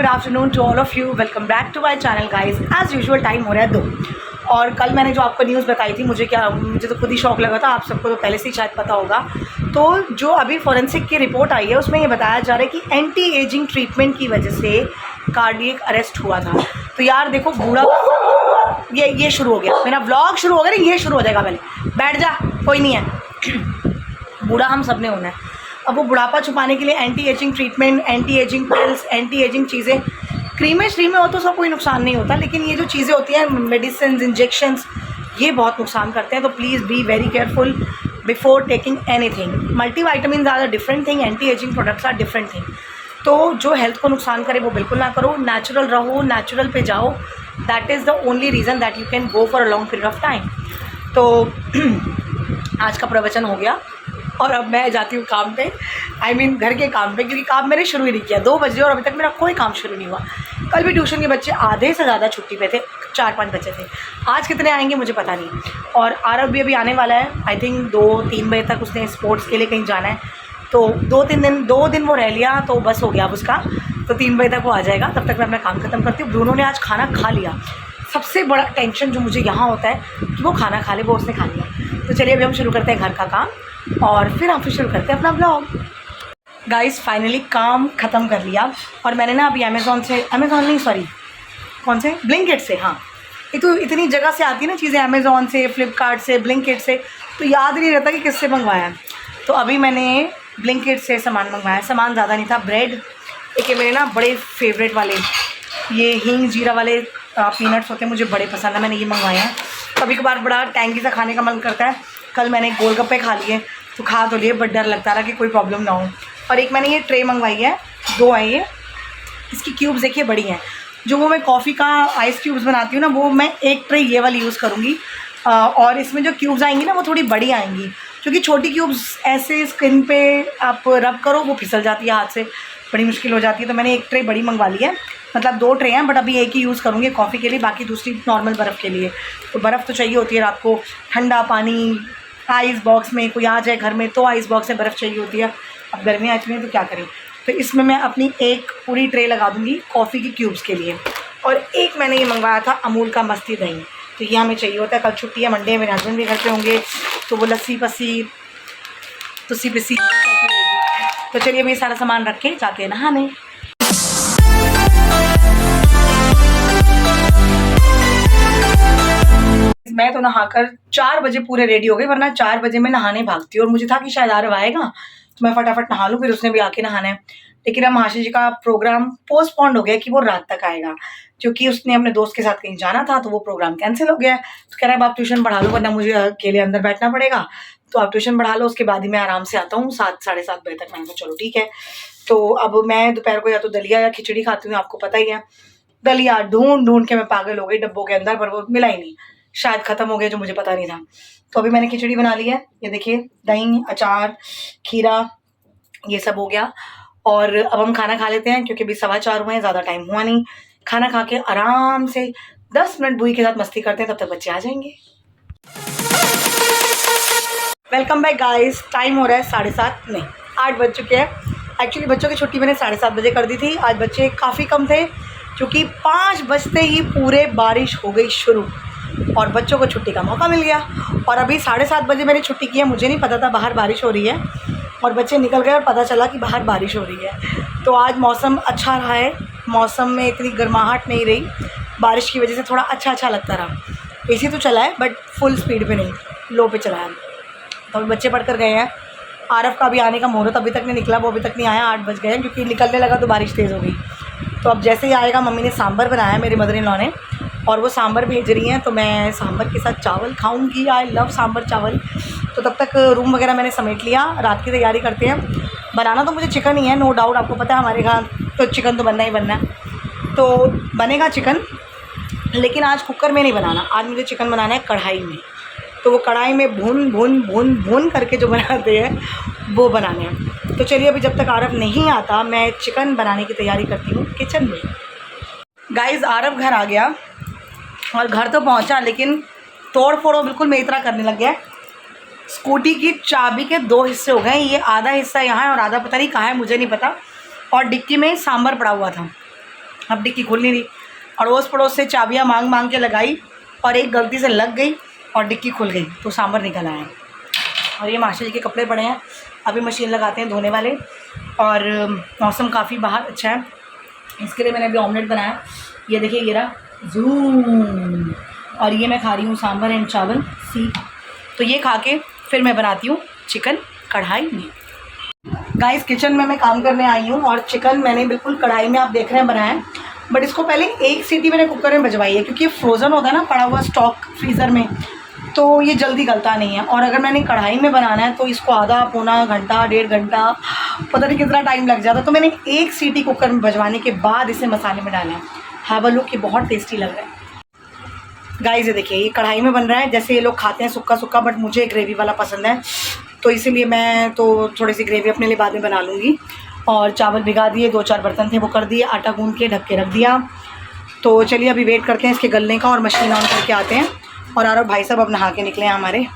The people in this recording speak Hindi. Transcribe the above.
Afternoon to all of you, welcome back to my channel guys. As usual time हो रहा है 2। और कल मैंने जो आपको न्यूज़ बताई थी, मुझे तो खुद ही शौक लगा था। आप सबको तो पहले से ही शायद पता होगा। तो जो अभी फॉरेंसिक की रिपोर्ट आई है उसमें ये बताया जा रहा है कि एंटी एजिंग ट्रीटमेंट की वजह से कार्डियक अरेस्ट हुआ था। तो यार देखो, बूढ़ा ये शुरू हो गया, मेरा व्लॉग शुरू हो गया ना, ये शुरू हो जाएगा। पहले बैठ जा, कोई नहीं है। बूढ़ा हम सब ने होना है। अब वो बुढ़ापा छुपाने के लिए anti ageing treatment, anti ageing pills, anti ageing चीज़ें, क्रीमें श्रीमें हो तो सब कोई नुकसान नहीं होता, लेकिन ये जो चीज़ें होती हैं मेडिसिन, इंजेक्शंस, ये बहुत नुकसान करते हैं। तो please be very careful before taking anything. Multivitamin are a different thing, anti ageing products are different thing. तो जो हेल्थ को नुकसान करे वो बिल्कुल ना करो। नेचुरल रहो, नेचुरल पे जाओ। That is the only reason that you can go for a long period of time. तो आज का प्रवचन हो गया और अब मैं जाती हूँ काम पे, घर के काम पे, क्योंकि काम मैंने शुरू ही नहीं किया। 2 बजे और अभी तक मेरा कोई काम शुरू नहीं हुआ। कल भी ट्यूशन के बच्चे आधे से ज़्यादा छुट्टी पे थे, 4-5 बच्चे थे। आज कितने आएंगे मुझे पता नहीं। और आरव भी अभी आने वाला है। आई थिंक 2-3 बजे तक उसने स्पोर्ट्स के लिए कहीं जाना है। तो 2 दिन वो रह लिया तो बस हो गया अब उसका। तो 3 बजे तक वो आ जाएगा, तब तक मैं अपना काम ख़त्म करती हूँ। ब्रूनो ने आज खाना खा लिया। सबसे बड़ा टेंशन जो मुझे यहाँ होता है कि वो खाना खा ले, वो उसने खा लिया। तो चलिए अभी हम शुरू करते हैं घर का काम और फिर हम शुरू करते हैं अपना ब्लॉग। गाइस फाइनली काम ख़त्म कर लिया। और मैंने ना अभी ब्लिंकिट से, हाँ, ये तो इतनी जगह से आती है ना चीज़ें, अमेज़ॉन से, फ्लिपकार्ट से, ब्लिंकिट से, तो याद नहीं रहता कि किससे मंगवाया है। तो अभी मैंने ब्लिंकिट से सामान मंगवाया। सामान ज़्यादा नहीं था। ब्रेड, एक मेरे ना बड़े फेवरेट वाले ये हींग जीरा वाले पीनट्स होते हैं, मुझे बड़े पसंद है, मैंने ये मंगवाए हैं। कभी कभार बड़ा टैंगी सा खाने का मन करता है। कल मैंने गोलगप्पे खा लिए, तो खा तो लिए, बट डर लगता रहा कि कोई प्रॉब्लम ना हो। और एक मैंने ये ट्रे मंगवाई है, 2 है ये। इसकी क्यूब्स देखिए बड़ी हैं। जो वो मैं कॉफ़ी का आइस क्यूब्स बनाती हूँ ना, वो मैं एक ट्रे ये वाली यूज़ करूँगी। और इसमें जो क्यूब्स आएंगी ना वो थोड़ी बड़ी आएंगी, क्योंकि छोटी क्यूब्स ऐसे स्किन पे आप रब करो वो फिसल जाती है, हाथ से बड़ी मुश्किल हो जाती है। तो मैंने एक ट्रे बड़ी मंगवा ली है, मतलब 2 ट्रे हैं, बट अभी एक ही यूज़ करूँगी कॉफ़ी के लिए, बाकी दूसरी नॉर्मल बर्फ़ के लिए। तो बर्फ़ तो चाहिए होती है रात को, ठंडा पानी आइस बॉक्स में, कोई आ जाए घर में तो आइस बॉक्स में बर्फ़ चाहिए होती है। अब गर्मियाँ इतनी हैं तो क्या करें। तो इसमें मैं अपनी एक पूरी ट्रे लगा दूँगी कॉफ़ी की क्यूब्स के लिए। और एक मैंने ये मंगवाया था अमूल का मस्ती दही, तो ये हमें चाहिए होता है। कल छुट्टी है, मंडे है, मेरे हस्बैंड भी घर पे होंगे, तो वो लस्सी पिसी। तो चलिए अभी सारा सामान रख के जाते हैं नहाने। मैं तो नहाकर 4 बजे पूरे रेडी हो गई, वरना 4 बजे मैं नहाने भागती हूँ। और मुझे था कि शायद आरव आएगा तो मैं फटाफट नहा लूँ, फिर उसने भी आके नहाना है। लेकिन अब महाशय जी का प्रोग्राम पोस्टपोन्ड हो गया कि वो रात तक आएगा, क्योंकि उसने अपने दोस्त के साथ कहीं जाना था, तो वो प्रोग्राम कैंसिल हो गया है। तो कह रहा है आप ट्यूशन पढ़ा लो, वरना मुझे अकेले अंदर बैठना पड़ेगा। तो आप ट्यूशन पढ़ा लो, उसके बाद ही मैं आराम से आता हूँ 7 साढ़े 7 बजे तक। मैंने कहा चलो ठीक है। तो अब मैं दोपहर को या तो दलिया या खिचड़ी खाती हूँ, आपको पता ही है। दलिया ढूंढ के मैं पागल हो गई डब्बों के अंदर, पर वो मिला ही नहीं, शायद ख़त्म हो गया, जो मुझे पता नहीं था। तो अभी मैंने खिचड़ी बना ली है, ये देखिए, दही, अचार, खीरा, ये सब हो गया। और अब हम खाना खा लेते हैं, क्योंकि अभी 4:15 हुए हैं, ज़्यादा टाइम हुआ नहीं। खाना खा के आराम से 10 मिनट बुई के साथ मस्ती करते हैं, तब तक बच्चे आ जाएंगे। Welcome back guys. टाइम हो रहा है 7:30 नहीं 8 बज चुके हैं। एक्चुअली बच्चों की छुट्टी मैंने 7:30 बजे कर दी थी। आज बच्चे काफ़ी कम थे, क्योंकि 5 बजते ही पूरे बारिश हो गई शुरू और बच्चों को छुट्टी का मौका मिल गया। और अभी 7:30 बजे मैंने छुट्टी की है, मुझे नहीं पता था बाहर बारिश हो रही है, और बच्चे निकल गए और पता चला कि बाहर बारिश हो रही है। तो आज मौसम अच्छा रहा है, मौसम में इतनी गर्माहट नहीं रही, बारिश की वजह से थोड़ा अच्छा लगता रहा। एसी तो चला है बट फुल स्पीड पे नहीं, लो पे चला है। तो अभी बच्चे पढ़कर गए हैं। आरव का भी आने का मुहूर्त अभी तक नहीं निकला, वो अभी तक नहीं आया। 8 बज गए हैं, क्योंकि निकलने लगा तो बारिश तेज़ हो गई। तो अब जैसे ही आएगा, मम्मी ने सांभर बनाया है, मेरी मदर इन लॉ ने, और वो सांभर भेज रही हैं, तो मैं सांभर के साथ चावल खाऊंगी। आई लव सांभर चावल। तो तब तक रूम वगैरह मैंने समेट लिया, रात की तैयारी करते हैं। बनाना तो मुझे चिकन ही है, नो डाउट, आपको पता है हमारे घर तो चिकन तो बनना ही बनना है। तो बनेगा चिकन, लेकिन आज कुकर में नहीं बनाना, आज मुझे चिकन बनाना है कढ़ाई में। तो वो कढ़ाई में भून करके जो बनाते हैं वो बनाने हैं। तो चलिए अभी जब तक आरव नहीं आता, मैं चिकन बनाने की तैयारी करती हूँ किचन में। गाइस आरव घर आ गया, और घर तो पहुँचा, लेकिन तोड़ फोड़ बिल्कुल मेरी तरह करने लग गया। स्कूटी की चाबी के 2 हिस्से हो गए, ये आधा हिस्सा यहाँ है और आधा पता नहीं कहाँ है, मुझे नहीं पता। और डिक्की में सांभर पड़ा हुआ था। अब डिक्की खुल नहीं रही, अड़ोस पड़ोस से चाबियाँ मांग मांग के लगाई और एक गलती से लग गई और डिक्की खुल गई तो सांभर निकल आया। और ये माशा जी के कपड़े पड़े हैं, अभी मशीन लगाते हैं धोने वाले। और मौसम काफ़ी बाहर अच्छा है, इसके लिए मैंने अभी ऑमलेट बनाया। ये देखिए ये रहा जूम, और ये मैं खा रही हूँ सांभर एंड चावल सी। तो ये खा के फिर मैं बनाती हूँ चिकन कढ़ाई में। गाइस किचन में मैं काम करने आई हूँ और चिकन मैंने बिल्कुल कढ़ाई में आप देख रहे हैं बनाया है, बट इसको पहले एक सीटी मैंने कुकर में बजवाई है क्योंकि ये फ्रोज़न होता है ना, पड़ा हुआ स्टॉक फ्रीज़र में, तो ये जल्दी गलता नहीं है। और अगर मैंने कढ़ाई में बनाना है तो इसको आधा पौना घंटा 1.5 घंटा पता नहीं कितना टाइम लग जाता, तो मैंने एक सीटी कुकर में बजवाने के बाद इसे मसाले में डाला है। हैव अ लुक, ये बहुत टेस्टी लग रहा है गाइस। ये देखिए ये कढ़ाई में बन रहा है, जैसे ये लोग खाते हैं सूखा सूखा, बट मुझे ग्रेवी वाला पसंद है, तो इसीलिए मैं तो थोड़ी सी ग्रेवी अपने लिए बाद में बना लूँगी। और चावल भिगा दिए, 2-4 बर्तन थे वो कर दिए, आटा गूंद के ढक के रख दिया। तो चलिए अभी वेट करते हैं इसके गलने का और मशीन ऑन करके आते हैं। और आरव भाई साहब अब नहा के निकले हैं हमारे।